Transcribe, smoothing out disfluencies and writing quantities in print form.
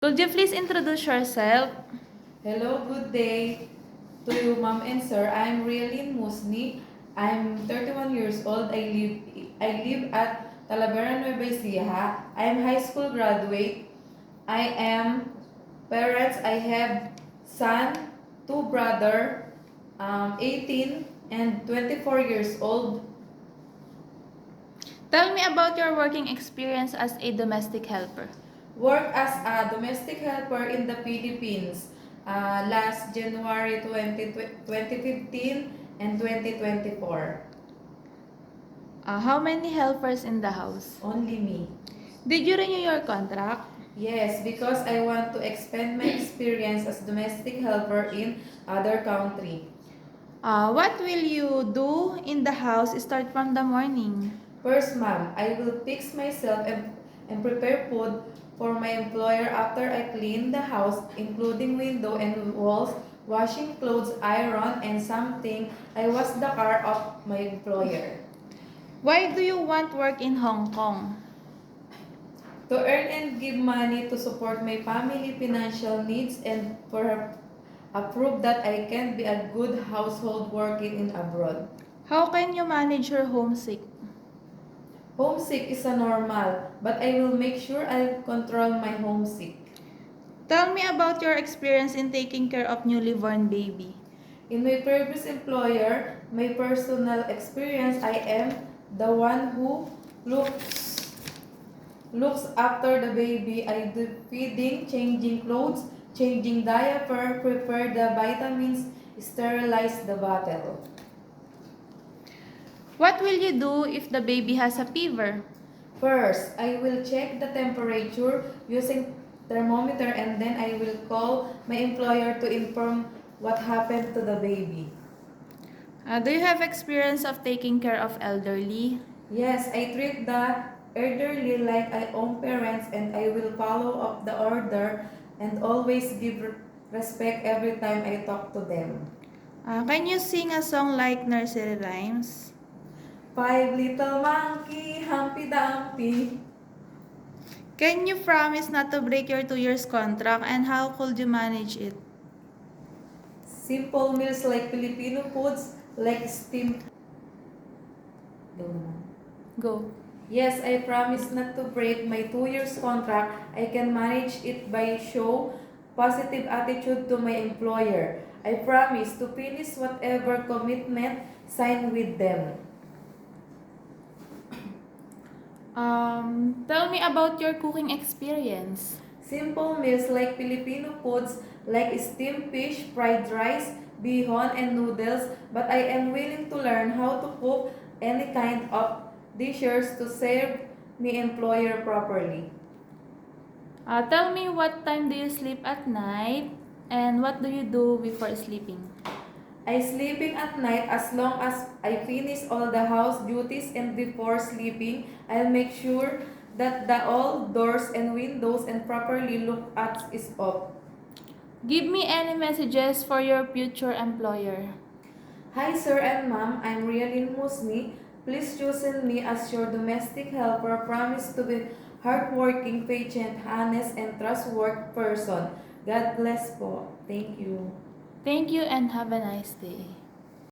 Could you please introduce yourself? Hello, good day to you, ma'am and sir. I'm Rielin Musni. I'm 31 years old. I live at Talavera, Nueva Ecija. I'm high school graduate. I am parents. I have son, two brother, 18 and 24 years old. Tell me about your working experience as a domestic helper. Work as a domestic helper in the Philippines last January 2015 and 2024. How many helpers in the house? Only me. Did you renew your contract? Yes, because I want to expand my experience as domestic helper in other country. What will you do in the house start from the morning? First, ma'am, I will fix myself and prepare food for my employer after I clean the house, including window and walls, washing clothes, iron, and something. I wash the car of my employer. Why do you want work in Hong Kong? To earn and give money to support my family financial needs and for a proof that I can be a good household working in abroad. How can you manage your homesick? Homesick is a normal, but I will make sure I control my homesick. Tell me about your experience in taking care of newly born baby. In my previous employer, my personal experience, I am the one who looks after the baby. I do feeding, changing clothes, changing diaper, prepare the vitamins, sterilize the bottle. What will you do if the baby has a fever? First, I will check the temperature using thermometer and then I will call my employer to inform what happened to the baby. Do you have experience of taking care of elderly? Yes, I treat the elderly like I own parents and I will follow up the order and always give respect every time I talk to them. Can you sing a song like nursery rhymes? Five little monkey, Humpy Dumpy. Can you promise not to break your 2 years contract and how could you manage it? Simple meals like Filipino foods like steamed. Go. Yes, I promise not to break my 2 years contract. I can manage it by show positive attitude to my employer. I promise to finish whatever commitment signed with them. Tell me about your cooking experience. Simple meals like Filipino foods like steamed fish, fried rice, bihon, and noodles, but I am willing to learn how to cook any kind of dishes to serve my employer properly. Tell me what time do you sleep at night and what do you do before sleeping? I sleeping at night as long as I finish all the house duties and before sleeping, I'll make sure that the all doors and windows and properly looked at is off. Give me any messages for your future employer. Hi sir and ma'am, I'm Rialin Musni. Please choose me as your domestic helper. Promise to be hardworking, patient, honest, and trustworthy person. God bless po. Thank you. Thank you and have a nice day.